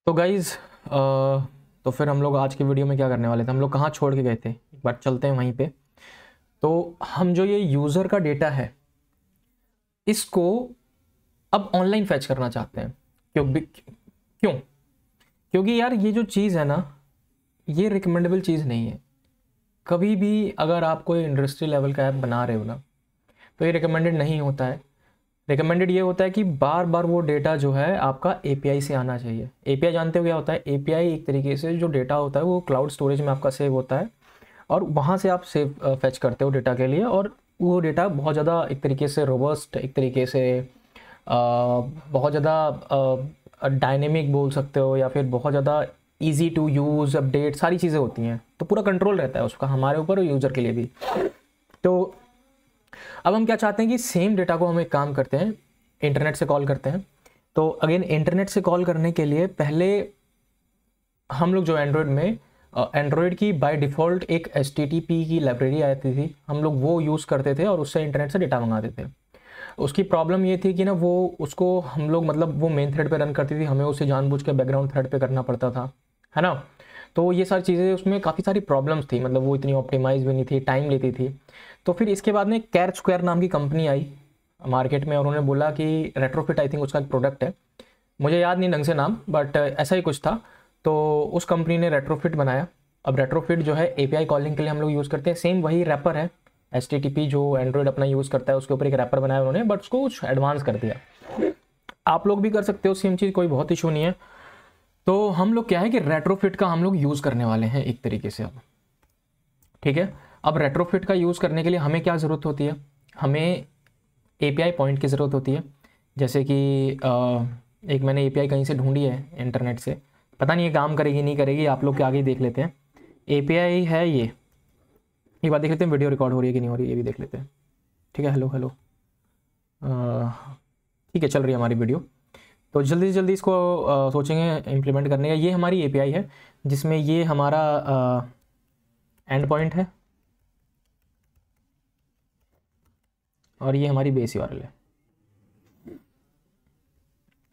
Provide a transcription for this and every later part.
तो गाइज़ तो फिर हम लोग आज की वीडियो में क्या करने वाले थे, हम लोग कहाँ छोड़ के गए थे, एक बार चलते हैं वहीं पे। तो हम जो ये यूज़र का डेटा है इसको अब ऑनलाइन फैच करना चाहते हैं। क्यों? क्योंकि यार ये जो चीज़ है ना, ये रिकमेंडेबल चीज़ नहीं है। कभी भी अगर आप कोई इंडस्ट्री लेवल का ऐप बना रहे हो ना, तो ये रिकमेंडेड नहीं होता है। रिकमेंडेड ये होता है कि बार बार वो डेटा जो है आपका एपीआई से आना चाहिए। एपीआई जानते हो क्या होता है? एपीआई एक तरीके से जो डेटा होता है वो क्लाउड स्टोरेज में आपका सेव होता है और वहाँ से आप सेव फैच करते हो डेटा के लिए, और वो डेटा बहुत ज़्यादा एक तरीके से रोबस्ट, एक तरीके से बहुत ज़्यादा डायनेमिक बोल सकते हो, या फिर बहुत ज़्यादा ईजी टू यूज़, अपडेट सारी चीज़ें होती हैं, तो पूरा कंट्रोल रहता है उसका हमारे ऊपर और यूज़र के लिए भी। तो अब हम क्या चाहते हैं कि सेम डेटा को हम एक काम करते हैं, इंटरनेट से कॉल करते हैं। तो अगेन इंटरनेट से कॉल करने के लिए पहले हम लोग जो एंड्रॉयड में एंड्रॉयड की बाय डिफ़ॉल्ट एक HTTP की लाइब्रेरी आती थी, हम लोग वो यूज़ करते थे और उससे इंटरनेट से डेटा मंगाते थे। उसकी प्रॉब्लम ये थी कि ना वो उसको हम लोग मतलब वो मेन थ्रेड पे रन करती थी, हमें उसे जानबूझ के बैकग्राउंड थ्रेड पे करना पड़ता था, है ना। तो ये सारी चीज़ें उसमें काफ़ी सारी प्रॉब्लम्स थी, मतलब वो इतनी ऑप्टिमाइज भी नहीं थी, टाइम लेती थी। तो फिर इसके बाद में कैर स्क्वायर नाम की कंपनी आई मार्केट में और उन्होंने बोला कि रेट्रोफिट, आई थिंक उसका एक प्रोडक्ट है, मुझे याद नहीं ढंग से नाम, बट ऐसा ही कुछ था। तो उस कंपनी ने रेट्रोफिट बनाया। अब रेट्रोफिट जो है एपीआई कॉलिंग के लिए हम लोग यूज़ करते हैं, सेम वही रैपर है HTTP जो एंड्रॉयड अपना यूज़ करता है उसके ऊपर एक रैपर बनाया उन्होंने, बट उसको कुछ एडवांस कर दिया। आप लोग भी कर सकते हो सेम चीज़, कोई बहुत इशू नहीं है। तो हम लोग क्या है कि रेट्रोफिट का हम लोग यूज़ करने वाले हैं एक तरीके से अब, ठीक है। अब रेट्रोफिट का यूज़ करने के लिए हमें क्या ज़रूरत होती है? हमें एपीआई पॉइंट की ज़रूरत होती है। जैसे कि एक मैंने एपीआई कहीं से ढूंढी है इंटरनेट से, पता नहीं ये काम करेगी नहीं करेगी, आप लोग के आगे ही देख लेते हैं। एपीआई है ये बात देख लेते हैं, वीडियो रिकॉर्ड हो रही है कि नहीं हो रही है ये भी देख लेते हैं। ठीक है, हेलो हेलो, ठीक है चल रही है हमारी वीडियो। तो जल्दी से जल्दी इसको सोचेंगे इम्प्लीमेंट करने का। ये हमारी एपीआई है जिसमें ये हमारा एंड पॉइंट है और ये हमारी बेस यूआरएल है।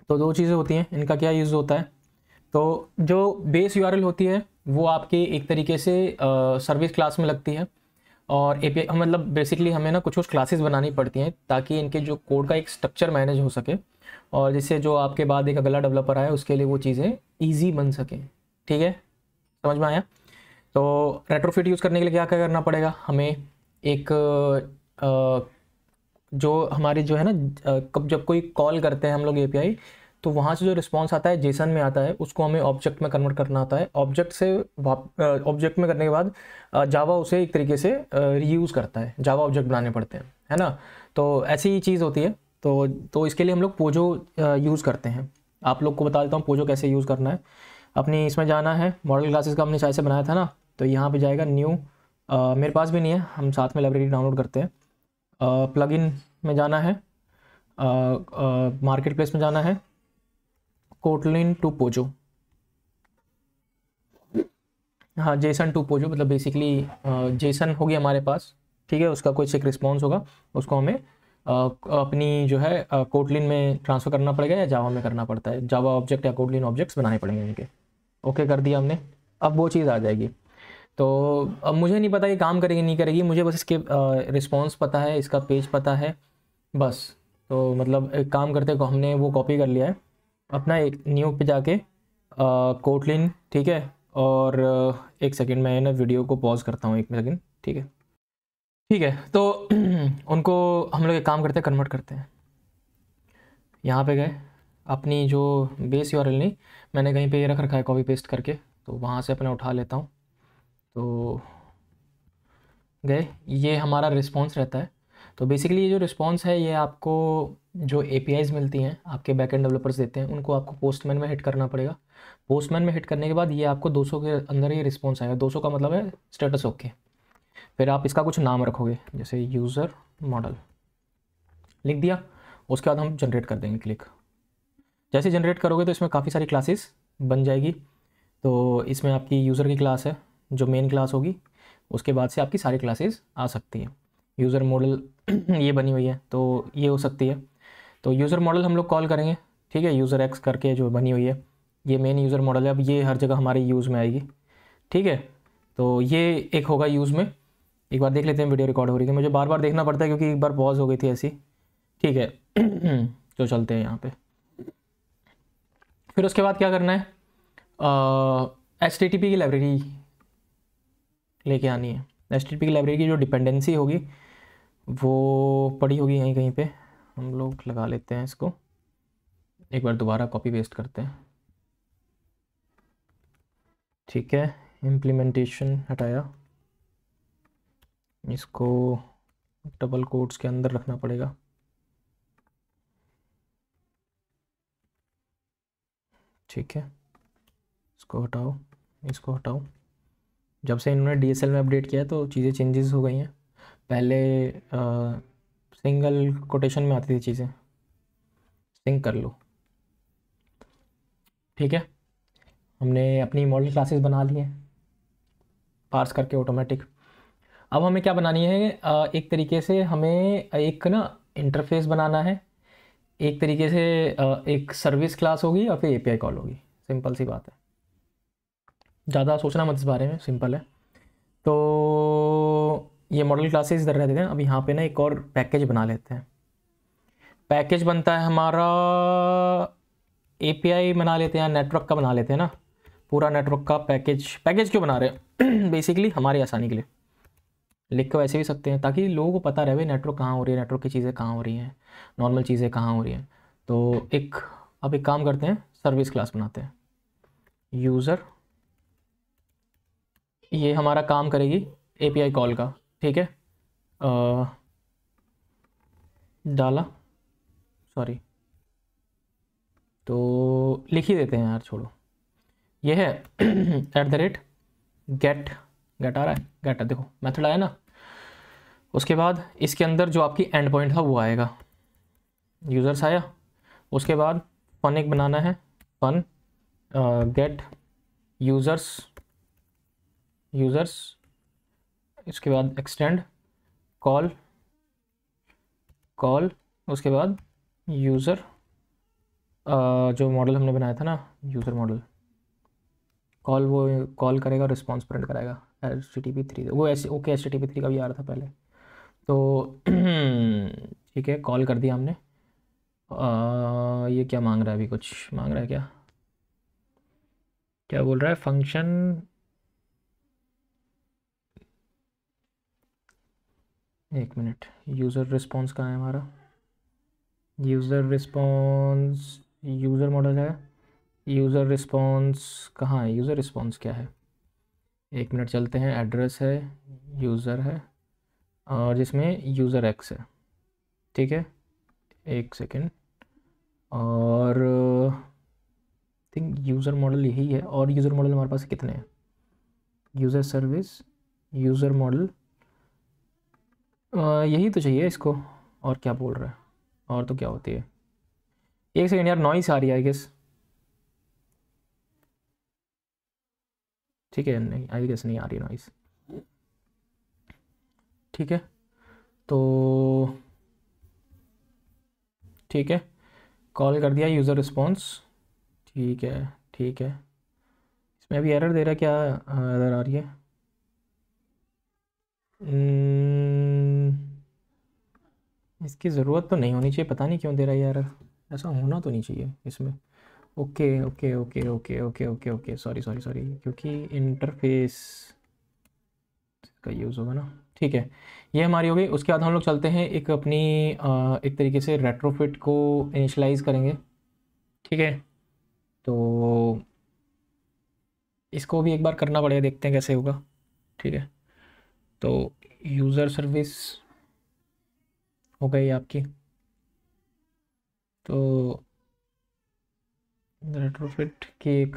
तो दो चीज़ें होती हैं, इनका क्या यूज़ होता है? तो जो बेस यूआरएल होती है वो आपके एक तरीके से सर्विस क्लास में लगती है, और एपीआई मतलब बेसिकली हमें ना कुछ क्लासेस बनानी पड़ती हैं ताकि इनके जो कोड का एक स्ट्रक्चर मैनेज हो सके, और जिससे जो आपके बाद एक अगला डेवलपर आए उसके लिए वो चीज़ें ईजी बन सकें। ठीक है, समझ में आया? तो रेट्रोफिट यूज़ करने के लिए क्या क्या करना पड़ेगा हमें? एक जो हमारी जो है ना, कब जब कोई कॉल करते हैं हम लोग एपीआई, तो वहाँ से जो रिस्पॉन्स आता है जेसन में आता है, उसको हमें ऑब्जेक्ट में कन्वर्ट करना होता है। ऑब्जेक्ट से ऑब्जेक्ट में करने के बाद जावा उसे एक तरीके से रीयूज़ करता है, जावा ऑब्जेक्ट बनाने पड़ते हैं, है ना। तो ऐसी ही चीज़ होती है। तो इसके लिए हम लोग पोजो यूज़ करते हैं। आप लोग को बता देता हूँ पोजो कैसे यूज़ करना है। अपनी इसमें जाना है, मॉडल क्लासेस का हमने शायद से बनाया था ना, तो यहाँ पे जाएगा न्यू, मेरे पास भी नहीं है, हम साथ में लाइब्रेरी डाउनलोड करते हैं। प्लगइन में जाना है, मार्केट प्लेस में जाना है, कोटलिन टू पोजो, हाँ जेसन टू पोजो, मतलब बेसिकली जेसन होगी हमारे पास, ठीक है। उसका कुछ एक रिस्पॉन्स होगा, उसको हमें अपनी जो है कोटलिन में ट्रांसफ़र करना पड़ेगा या जावा में करना पड़ता है, जावा ऑब्जेक्ट या कोटलिन ऑब्जेक्ट्स बनाने पड़ेंगे इनके। ओके कर दिया हमने, अब वो चीज़ आ जाएगी। तो अब मुझे नहीं पता ये काम करेगी नहीं करेगी, मुझे बस इसके रिस्पॉन्स पता है, इसका पेज पता है बस। तो मतलब एक काम करते को हमने वो कॉपी कर लिया है अपना, एक न्यू पे जाके कोटलिन, ठीक है। और एक सेकंड मैं ना वीडियो को पॉज करता हूँ, एक सेकंड, ठीक है ठीक है। तो उनको हम लोग एक काम करते हैं, कन्वर्ट करते हैं। यहाँ पे गए, अपनी जो बेस यूआरएल नहीं, मैंने कहीं पे ये रख रखा है कॉपी पेस्ट करके, तो वहाँ से अपना उठा लेता हूँ। तो गए, ये हमारा रिस्पॉन्स रहता है। तो बेसिकली ये जो रिस्पॉन्स है ये आपको जो एपीआईज़ मिलती हैं आपके बैकएंड डेवलपर्स देते हैं, उनको आपको पोस्टमैन में हिट करना पड़ेगा। पोस्टमैन में हिट करने के बाद ये आपको 200 के अंदर ये रिस्पॉन्स आएगा। 200 का मतलब है स्टेटस ओके। फिर आप इसका कुछ नाम रखोगे, जैसे यूज़र मॉडल लिख दिया। उसके बाद हम जनरेट कर देंगे क्लिक। जैसे जनरेट करोगे तो इसमें काफ़ी सारी क्लासेस बन जाएगी। तो इसमें आपकी यूज़र की क्लास है जो मेन क्लास होगी, उसके बाद से आपकी सारी क्लासेस आ सकती हैं। यूज़र मॉडल ये बनी हुई है तो ये हो सकती है। तो यूज़र मॉडल हम लोग कॉल करेंगे, ठीक है, यूज़र एक्स करके जो बनी हुई है। ये मेन यूज़र मॉडल है। अब ये हर जगह हमारे यूज़ में आएगी, ठीक है। तो ये एक होगा यूज़ में। एक बार देख लेते हैं वीडियो रिकॉर्ड हो रही है, मुझे बार बार देखना पड़ता है क्योंकि एक बार पॉज हो गई थी ऐसी, ठीक है। तो चलते हैं यहाँ पे। फिर उसके बाद क्या करना है, HTTP की लाइब्रेरी लेके आनी है। HTTP की लाइब्रेरी की जो डिपेंडेंसी होगी वो पड़ी होगी यहीं कहीं पे, हम लोग लगा लेते हैं इसको। एक बार दोबारा कॉपी पेस्ट करते हैं, ठीक है। इम्प्लीमेंटेशन हटाया, इसको डबल कोट्स के अंदर रखना पड़ेगा, ठीक है। इसको हटाओ, इसको हटाओ। जब से इन्होंने DSL में अपडेट किया है तो चीज़ें चेंजेस हो गई हैं। पहले सिंगल कोटेशन में आती थी चीज़ें, सिंक कर लो, ठीक है। हमने अपनी मॉडल क्लासेस बना ली हैं पार्स करके ऑटोमेटिक। अब हमें क्या बनानी है, एक तरीके से हमें एक ना इंटरफेस बनाना है, एक तरीके से एक सर्विस क्लास होगी और फिर API कॉल होगी। सिंपल सी बात है, ज़्यादा सोचना मत इस बारे में, सिंपल है। तो ये मॉडल क्लासेस इधर रहते हैं। अब यहाँ पे ना एक और पैकेज बना लेते हैं। पैकेज बनता है हमारा, API बना लेते हैं, नेटवर्क का बना लेते हैं ना, पूरा नेटवर्क का पैकेज क्यों बना रहे हैं? बेसिकली हमारी आसानी के लिए लिख के वैसे भी सकते हैं ताकि लोगों को पता रहे भाई नेटवर्क कहाँ हो रही है, नेटवर्क की चीज़ें कहाँ हो रही हैं, नॉर्मल चीज़ें कहाँ हो रही हैं। तो अब एक काम करते हैं, सर्विस क्लास बनाते हैं। यूज़र, ये हमारा काम करेगी API कॉल का, ठीक है। डाला, सॉरी, तो लिख ही देते हैं यार, छोड़ो। ये है @get आ रहा है, गेट, देखो मेथड आया ना। उसके बाद इसके अंदर जो आपकी एंड पॉइंट था वो आएगा, यूज़र्स आया। उसके बाद फन एक बनाना है, फन गेट यूज़र्स, इसके बाद एक्सटेंड कॉल, उसके बाद यूज़र, जो मॉडल हमने बनाया था ना यूज़र मॉडल, कॉल, वो कॉल करेगा, रिस्पॉन्स प्रिंट कराएगा HTTP3, वो ऐसे ओके HTTP3 का भी आ रहा था पहले तो। ठीक है, कॉल कर दिया हमने। ये क्या मांग रहा है, अभी कुछ मांग रहा है क्या, क्या बोल रहा है, फंक्शन, एक मिनट, यूज़र रिस्पॉन्स कहाँ है हमारा, यूज़र रिस्पॉन्स, यूज़र मॉडल है, यूज़र रिस्पॉन्स कहाँ है, यूज़र रिस्पॉन्स क्या है, एक मिनट चलते हैं। एड्रेस है, यूज़र है, और जिसमें यूज़र X है, ठीक है। एक सेकेंड, और थिंक यूज़र मॉडल यही है। और यूज़र मॉडल हमारे पास कितने हैं, यूज़र सर्विस, यूज़र मॉडल, यही तो चाहिए इसको। और क्या बोल रहा है, और तो क्या होती है, एक सेकेंड यार, नॉइस आ रही है आई गेस, ठीक है, नहीं आई गेस नहीं आ रही नॉइस, ठीक है। तो ठीक है, कॉल कर दिया यूज़र रिस्पॉन्स, ठीक है, ठीक है। इसमें अभी एरर दे रहा है, क्या एरर आ रही है, इसकी ज़रूरत तो नहीं होनी चाहिए, पता नहीं क्यों दे रहा है एरर, ऐसा होना तो नहीं चाहिए इसमें। Okay okay okay okay okay okay okay, sorry sorry sorry, क्योंकि इंटरफेस का यूज़ होगा ना, ठीक है। ये हमारी हो गई। उसके बाद हम लोग चलते हैं एक अपनी एक तरीके से रेट्रोफिट को इनिशलाइज़ करेंगे, ठीक है। तो इसको भी एक बार करना पड़ेगा, देखते हैं कैसे होगा, ठीक है। तो यूज़र सर्विस हो गई आपकी, तो रेट्रोफिट की एक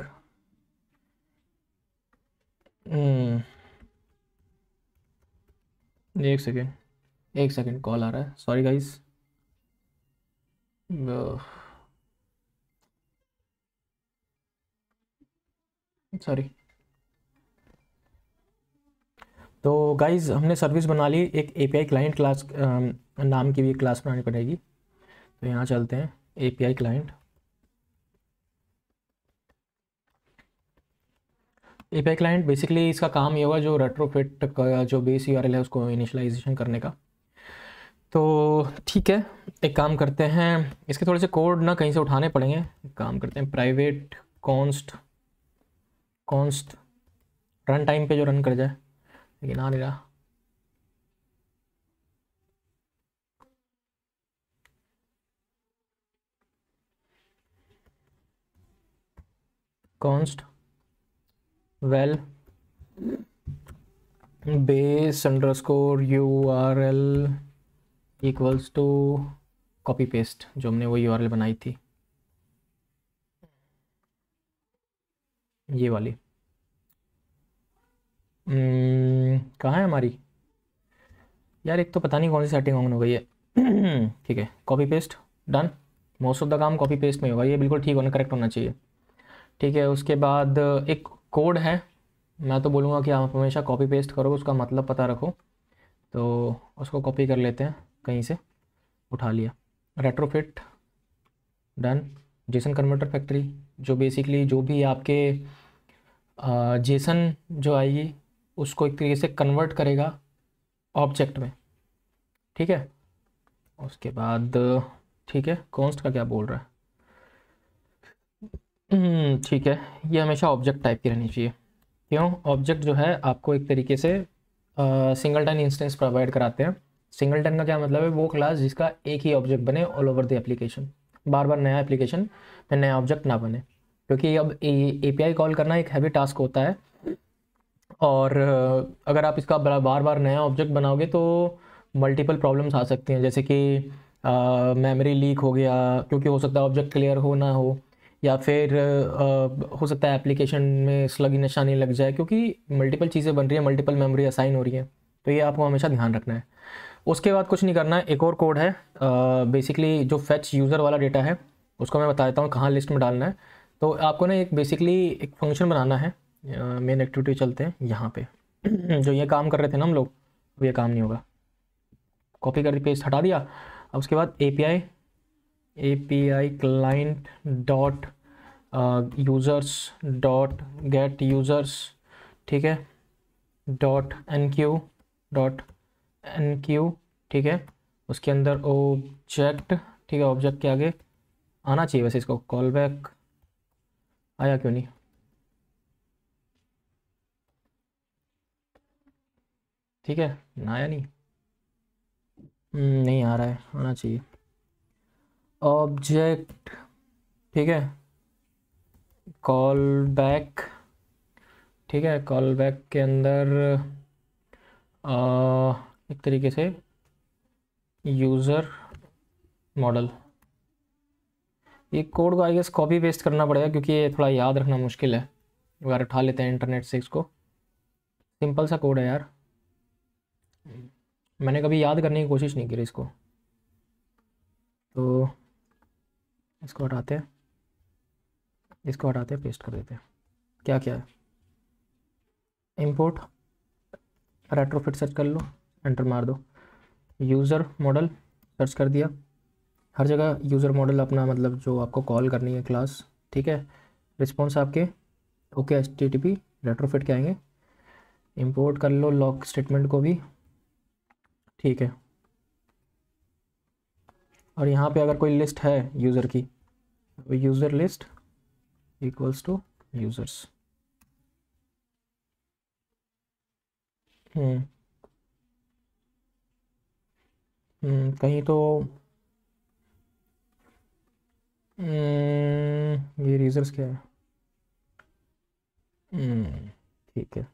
एक सेकेंड कॉल आ रहा है, सॉरी गाइस, सॉरी। तो गाइस हमने सर्विस बना ली, एक API क्लाइंट क्लास नाम की भी एक क्लास बनानी पड़ेगी। तो यहाँ चलते हैं, API client, API client basically इसका काम ये होगा जो रेट्रोफिट का जो बेस यूआरएल है उसको इनिशियलाइजेशन करने का। तो ठीक है, एक काम करते हैं, इसके थोड़े से कोड ना कहीं से उठाने पड़ेंगे। एक काम करते हैं, प्राइवेट कॉन्स्ट रन टाइम पे जो रन कर जाए, लेकिन आ नहीं रहा। Const well base underscore URL equals to copy paste, जो हमने वो यूआरएल बनाई थी ये वाली। कहाँ है हमारी यार, एक तो पता नहीं कौन सी सेटिंग ऑन हो गई है। ठीक है, copy paste done. Most of the काम कॉपी पेस्ट में होगा, ये बिल्कुल ठीक होना, करेक्ट होना चाहिए। ठीक है, उसके बाद एक कोड है, मैं तो बोलूँगा कि आप हमेशा कॉपी पेस्ट करो, उसका मतलब पता रखो। तो उसको कॉपी कर लेते हैं, कहीं से उठा लिया, retrofit done. Jason converter factory, जो बेसिकली जो भी आपके जेसन जो आएगी उसको एक तरीके से कन्वर्ट करेगा ऑब्जेक्ट में। ठीक है, उसके बाद ठीक है, कॉन्स्ट का क्या बोल रहा है। ठीक है, ये हमेशा ऑब्जेक्ट टाइप की रहनी चाहिए। क्यों? ऑब्जेक्ट जो है आपको एक तरीके से सिंगलटन इंस्टेंस प्रोवाइड कराते हैं। सिंगलटन का क्या मतलब है? वो क्लास जिसका एक ही ऑब्जेक्ट बने ऑल ओवर द एप्लीकेशन, बार बार नया एप्लीकेशन में नया ऑब्जेक्ट ना बने, क्योंकि अब एपीआई कॉल करना एक हैवी टास्क होता है। और अगर आप इसका बार बार नया ऑब्जेक्ट बनाओगे तो मल्टीपल प्रॉब्लम्स आ सकती हैं, जैसे कि मेमोरी लीक हो गया, क्योंकि हो सकता है ऑब्जेक्ट क्लियर हो ना हो, या फिर हो सकता है एप्लीकेशन में स्लगी निशानी लग जाए, क्योंकि मल्टीपल चीज़ें बन रही हैं, मल्टीपल मेमोरी असाइन हो रही हैं। तो ये आपको हमेशा ध्यान रखना है। उसके बाद कुछ नहीं करना है, एक और कोड है बेसिकली जो फेच यूज़र वाला डेटा है उसको मैं बता देता हूँ कहाँ लिस्ट में डालना है। तो आपको ना एक बेसिकली एक फंक्शन बनाना है। मेन एक्टिविटी चलते हैं यहाँ पे। जो ये काम कर रहे थे ना हम लोग, अब ये काम नहीं होगा। कॉपी कर दी, पेस्ट हटा दिया। अब उसके बाद API client dot users dot gate users, ठीक है, डॉट एन क्यू, ठीक है। उसके अंदर ऑब्जेक्ट, ठीक है, ऑब्जेक्ट के आगे आना चाहिए वैसे इसको कॉल बैक, आया क्यों नहीं? ठीक है ना, आया नहीं। नहीं आ रहा है, आना चाहिए ऑब्जेक्ट, ठीक है, कॉल बैक, ठीक है। कॉल बैक के अंदर एक तरीके से यूज़र मॉडल, ये कोड को आई गेस कॉपी पेस्ट करना पड़ेगा, क्योंकि ये थोड़ा याद रखना मुश्किल है। अगर उठा लेते हैं इंटरनेट से इसको, सिंपल सा कोड है यार, मैंने कभी याद करने की कोशिश नहीं की इसको। तो इसको हटाते हैं, इसको हटाते हैं, पेस्ट कर देते हैं। क्या क्या है? इंपोर्ट रेट्रोफिट सर्च कर लो, एंटर मार दो, यूज़र मॉडल सर्च कर दिया। हर जगह यूज़र मॉडल अपना मतलब जो आपको कॉल करनी है क्लास, ठीक है। रिस्पॉन्स आपके ओके HTTP रेट्रोफिट के आएंगे। इंपोर्ट कर लो लॉक स्टेटमेंट को भी, ठीक है। और यहाँ पे अगर कोई लिस्ट है यूज़र की, user list equals to users. कहीं तो ये यूज़र्स क्या है? ठीक है,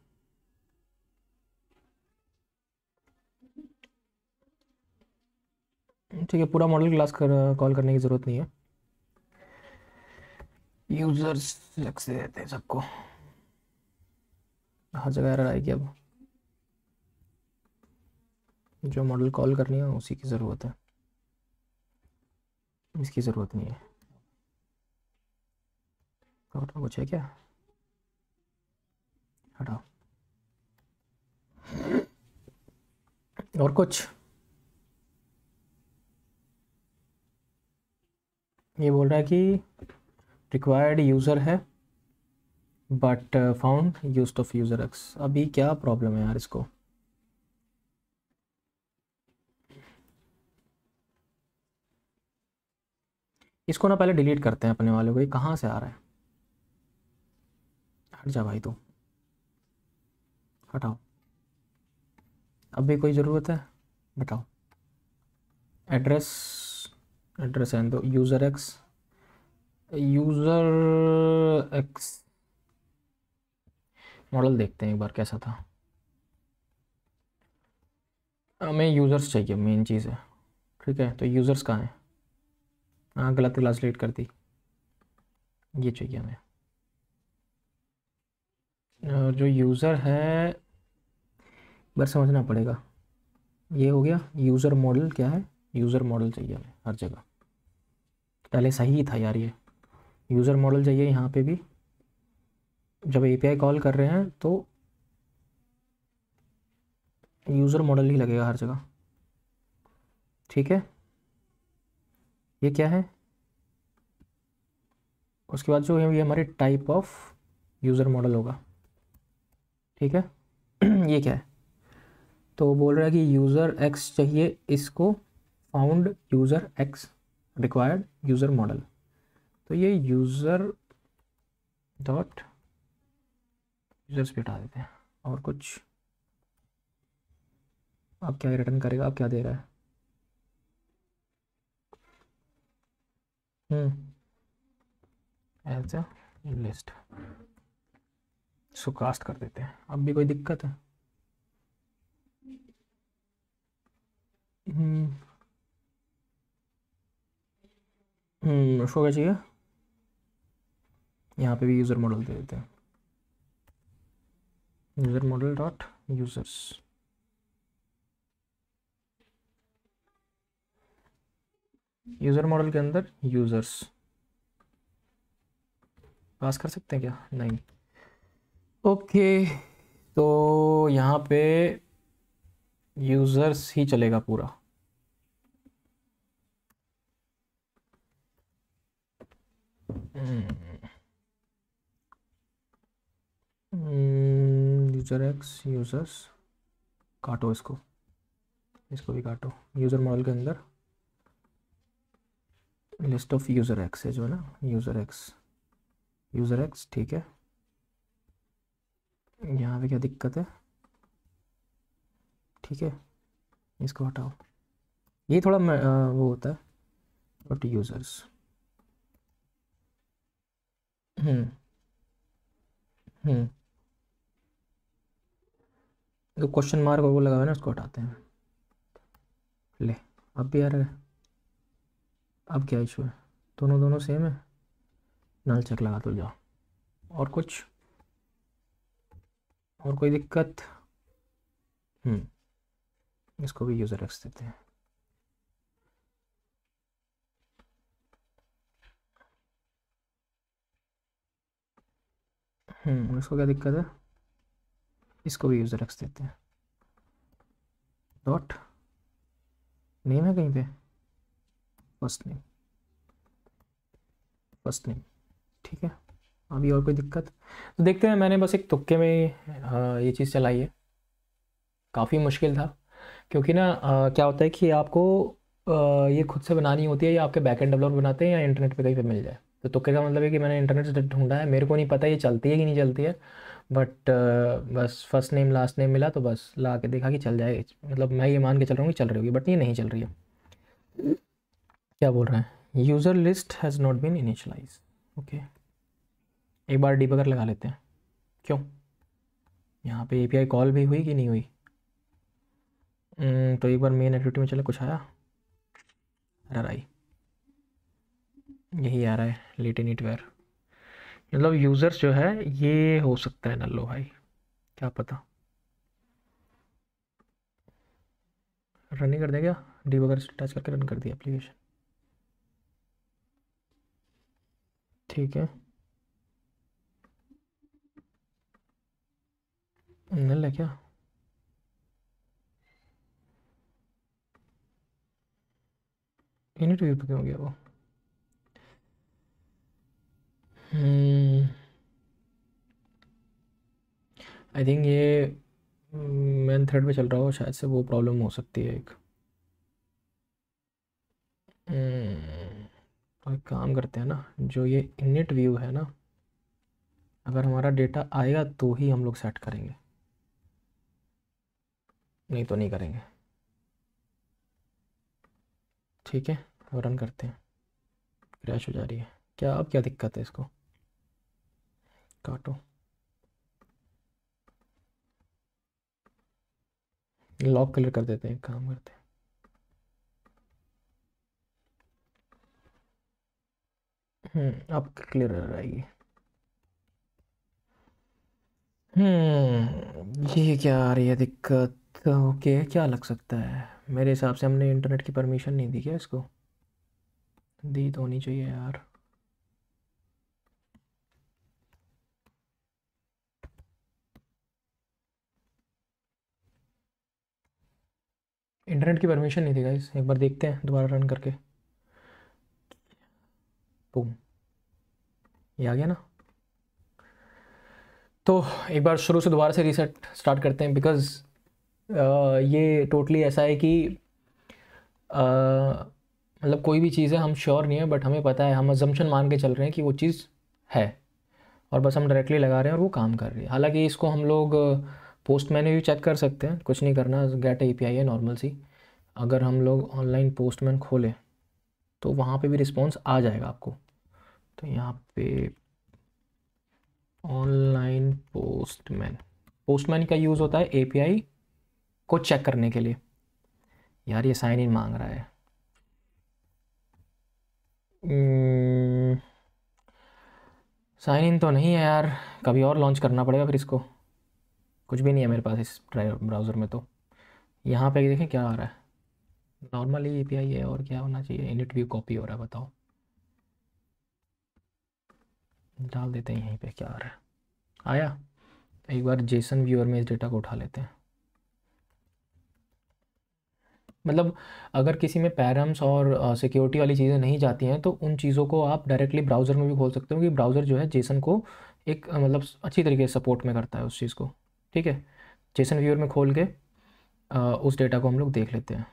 ठीक है, पूरा मॉडल क्लास कॉल करने की ज़रूरत नहीं है, यूज़र्स अलग से देते हैं सबको, हर जगह एरर आएगी। अब जो मॉडल कॉल करनी है उसी की ज़रूरत है, इसकी ज़रूरत नहीं है। और कुछ है क्या? हटाओ। और कुछ? ये बोल रहा है कि रिक्वायर्ड यूज़र है but found use of user x. अभी क्या प्रॉब्लम है यार इसको? इसको ना पहले डिलीट करते हैं अपने वाले को। ये कहाँ से आ रहा है? हट जा भाई तू, हटाओ। अब भी कोई ज़रूरत है? बताओ। एड्रेस, एड्रेस है तो user x, user x model देखते हैं एक बार कैसा था। हमें यूज़र्स चाहिए, मेन चीज़ है। ठीक है, तो यूज़र्स कहाँ हैं? हाँ, गलत क्लास डिलीट कर दी। ये चाहिए हमें। जो यूज़र है, एक बार समझना पड़ेगा। ये हो गया यूज़र मॉडल। क्या है? यूज़र मॉडल चाहिए हमें हर जगह। पहले सही था यार, ये यूज़र मॉडल चाहिए यहाँ पे भी। जब एपीआई कॉल कर रहे हैं तो यूज़र मॉडल ही लगेगा हर जगह। ठीक है, ये क्या है? उसके बाद जो है ये हमारी टाइप ऑफ यूज़र मॉडल होगा। ठीक है। ये क्या है? तो बोल रहा है कि यूज़र एक्स चाहिए इसको, found user x, required user model. तो ये यूज़र डॉट यूज़र्स पे हटा देते हैं। और कुछ अब क्या रिटर्न करेगा? अब क्या दे रहा है? As a list. इसको कास्ट कर देते हैं। अब भी कोई दिक्कत है? उसको क्या चाहिए? यहाँ पे भी यूज़र मॉडल दे देते हैं। User model dot users. User model के अंदर यूज़र्स पास कर सकते हैं क्या? नहीं। ओके, तो यहाँ पे यूज़र्स ही चलेगा पूरा। यूज़र एक्स यूज़र्स, काटो इसको, इसको भी काटो। यूज़र मॉडल के अंदर लिस्ट ऑफ यूज़र एक्स है जो है ना, यूज़र एक्स, यूज़र एक्स। ठीक है, यहाँ पे क्या दिक्कत है? ठीक है, इसको हटाओ। ये थोड़ा वो होता है, बट यूज़र्स। हम्म हम्म जो क्वेश्चन मार्क वो लगा हुआ है ना, उसको हटाते हैं। ले, अब भी आ रहा है। अब क्या इशू है? दोनों दोनों सेम है। नल चेक लगा दो, जाओ। और कुछ? और कोई दिक्कत? इसको भी यूज़र एक्स देते हैं। इसको क्या दिक्कत है? इसको भी यूज़र एक्स देते हैं। डॉट नेम है कहीं पे? First name, first name. ठीक है, अभी और कोई दिक्कत? तो देखते हैं। मैंने बस एक तुक्के में ये चीज़ चलाई है। काफ़ी मुश्किल था, क्योंकि ना क्या होता है कि आपको ये खुद से बनानी होती है, या आपके बैकएंड डेवलपर बनाते हैं, या इंटरनेट पे कहीं पे मिल जाए। तो तुक्के का मतलब है कि मैंने इंटरनेट से ढूंढा है। मेरे को नहीं पता ये चलती है कि नहीं चलती है, बट बस फर्स्ट नेम लास्ट नेम मिला तो बस ला के देखा कि चल जाए। मतलब मैं ये मान के चल रहा हूँ कि चल रही होगी, बट ये नहीं चल रही है। क्या बोल रहा है? User list has not been initialise. Okay, एक बार डीबगर लगा लेते हैं। क्यों? यहाँ पे एपीआई कॉल भी हुई कि नहीं हुई? तो एक बार मेन एक्टिविटी में चले, कुछ आया? एरर आई, यही आ रहा है, लेट इन इट वेयर। मतलब यूज़र्स जो है ये हो सकता है नल्लो भाई, क्या पता। रन ही कर देगा, डीबगर टच करके रन कर दिया एप्लीकेशन। ठीक है, नल है क्या? इनिट व्यू पे क्यों हो गया वो? हम्म आई थिंक ये मेन थ्रेड पे चल रहा हो, शायद से वो प्रॉब्लम हो सकती है एक। तो एक काम करते हैं ना, जो ये इनिट व्यू है ना, अगर हमारा डेटा आएगा तो ही हम लोग सेट करेंगे, नहीं तो नहीं करेंगे। ठीक है, रन करते हैं। क्रैश हो जा रही है क्या? अब क्या दिक्कत है? इसको काटो, लॉक क्लियर कर देते हैं, एक काम करते हैं। अब क्लियर हो जाएगी। ये क्या आ रही है दिक्कत? ओके, क्या लग सकता है? मेरे हिसाब से हमने इंटरनेट की परमिशन नहीं दी क्या इसको? दी तो होनी चाहिए यार। इंटरनेट की परमिशन नहीं दी गाइस, एक बार देखते हैं दोबारा रन करके। बूम, ये आ गया ना। तो एक बार शुरू से दोबारा से रीसेट स्टार्ट करते हैं, बिकॉज़ ये टोटली ऐसा है कि मतलब कोई भी चीज़ है, हम श्योर नहीं है, बट हमें पता है, हम अजम्पशन मान के चल रहे हैं कि वो चीज़ है, और बस हम डायरेक्टली लगा रहे हैं और वो काम कर रही है। हालांकि इसको हम लोग पोस्टमैन में भी चेक कर सकते हैं, कुछ नहीं करना, गेट एपीआई है नॉर्मल सी। अगर हम लोग ऑनलाइन पोस्टमैन खोलें तो वहाँ पे भी रिस्पॉन्स आ जाएगा आपको। तो यहाँ पे ऑनलाइन पोस्टमैन, पोस्टमैन का यूज़ होता है एपीआई को चेक करने के लिए। यार ये साइन इन मांग रहा है। साइन इन तो नहीं है यार, कभी और लॉन्च करना पड़ेगा फिर इसको। कुछ भी नहीं है मेरे पास इस ब्राउज़र में। तो यहाँ पे देखें क्या आ रहा है। नॉर्मली एपीआई है, और क्या होना चाहिए? इनिट व्यू कॉपी हो रहा है, बताओ। डाल देते हैं यहीं पे, क्या आ रहा है? आया। एक बार जेसन व्यूअर में इस डेटा को उठा लेते हैं। मतलब अगर किसी में पैरम्स और सिक्योरिटी वाली चीज़ें नहीं जाती हैं तो उन चीज़ों को आप डायरेक्टली ब्राउज़र में भी खोल सकते हो, कि ब्राउज़र जो है जेसन को एक मतलब अच्छी तरीके से सपोर्ट में करता है उस चीज़ को। ठीक है, जेसन व्यूअर में खोल के उस डेटा को हम लोग देख लेते हैं।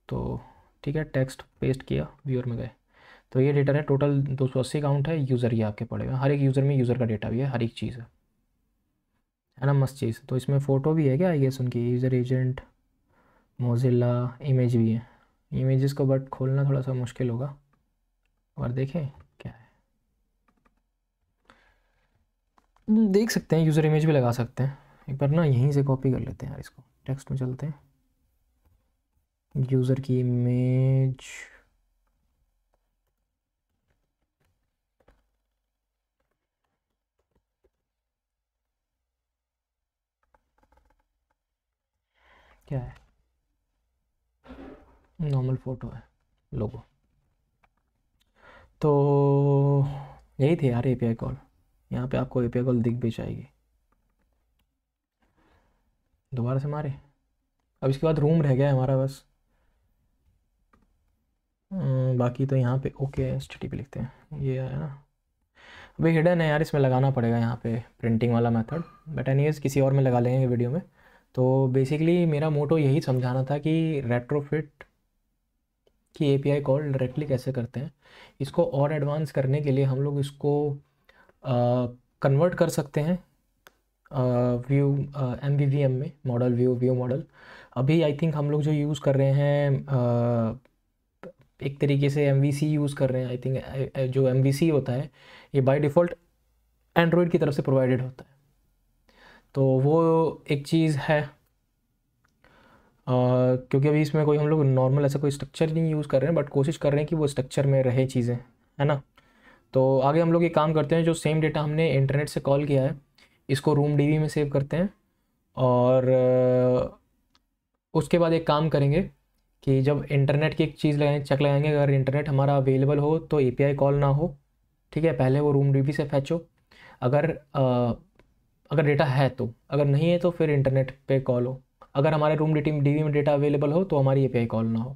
तो ठीक है, टेक्स्ट पेस्ट किया, व्यूअर में गए, तो ये डेटा है टोटल 280 काउंट है। यूज़र ये आपके पड़ेगा, हर एक यूज़र में यूज़र का डेटा भी है, हर एक चीज़ है ना, मस्त चीज़। तो इसमें फ़ोटो भी है क्या? आई गेस उनकी यूज़र एजेंट, मोजिला, इमेज भी है। इमेजेस को बट खोलना थोड़ा सा मुश्किल होगा, और देखें क्या है। देख सकते हैं, यूज़र इमेज भी लगा सकते हैं। एक बार ना यहीं से कॉपी कर लेते हैं यार इसको, टेक्स्ट में चलते हैं, यूज़र की इमेज। क्या है? नॉर्मल फ़ोटो है, लोगो। तो यही थे यार एपीआई कॉल। यहाँ पे आपको एपीआई कॉल दिख भी जाएगी। दोबारा से मारे। अब इसके बाद रूम रह गया है हमारा बस। बाकी तो यहाँ पे ओके एचटीटीपी लिखते हैं, ये है ना। अभी हिडन है यार, इसमें लगाना पड़ेगा यहाँ पे प्रिंटिंग वाला मेथड, बट एनीवेज किसी और में लगा लेंगे वीडियो में। तो बेसिकली मेरा मोटो यही समझाना था कि रेट्रोफिट की एपीआई कॉल डायरेक्टली कैसे करते हैं। इसको और एडवांस करने के लिए हम लोग इसको कन्वर्ट कर सकते हैं व्यू एम में, मॉडल व्यू मॉडल। अभी आई थिंक हम लोग जो यूज़ कर रहे हैं एक तरीके से एम यूज़ कर रहे हैं। आई थिंक जो एम होता है ये बाय डिफ़ॉल्ट एंड्रॉयड की तरफ से प्रोवाइडेड होता है। तो वो एक चीज़ है, क्योंकि अभी इसमें कोई हम लोग नॉर्मल ऐसा कोई स्ट्रक्चर नहीं यूज़ कर रहे हैं, बट कोशिश कर रहे हैं कि वो स्ट्रक्चर में रहे चीज़ें, है ना। तो आगे हम लोग ये काम करते हैं, जो सेम डेटा हमने इंटरनेट से कॉल किया है इसको रूम डीबी में सेव करते हैं, और उसके बाद एक काम करेंगे कि जब इंटरनेट की एक चीज़ लगाएंगे, चेक लगाएंगे, अगर इंटरनेट हमारा अवेलेबल हो तो एपीआई कॉल ना हो। ठीक है, पहले वो रूम डीबी से फैचो, अगर अगर डेटा है तो, अगर नहीं है तो फिर इंटरनेट पे कॉल हो। अगर हमारे रूम डीबी में डेटा अवेलेबल हो तो हमारी एपीआई कॉल ना हो।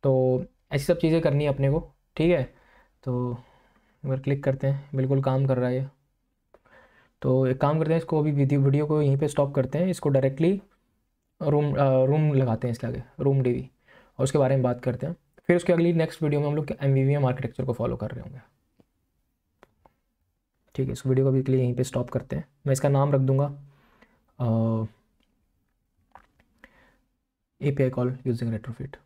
तो ऐसी सब चीज़ें करनी है अपने को। ठीक है, तो अगर क्लिक करते हैं, बिल्कुल काम कर रहा है ये। तो एक काम करते हैं, इसको अभी वीडियो को यहीं पे स्टॉप करते हैं, इसको डायरेक्टली रूम लगाते हैं इसके आगे, रूम डीवी, और उसके बारे में बात करते हैं। फिर उसके अगली नेक्स्ट वीडियो में हम लोग एमवीवीएम आर्किटेक्चर को फॉलो कर रहे होंगे। ठीक है, इस वीडियो को अभी के लिए यहीं पे स्टॉप करते हैं। मैं इसका नाम रख दूंगा API कॉल यूजिंग रेट्रोफिट।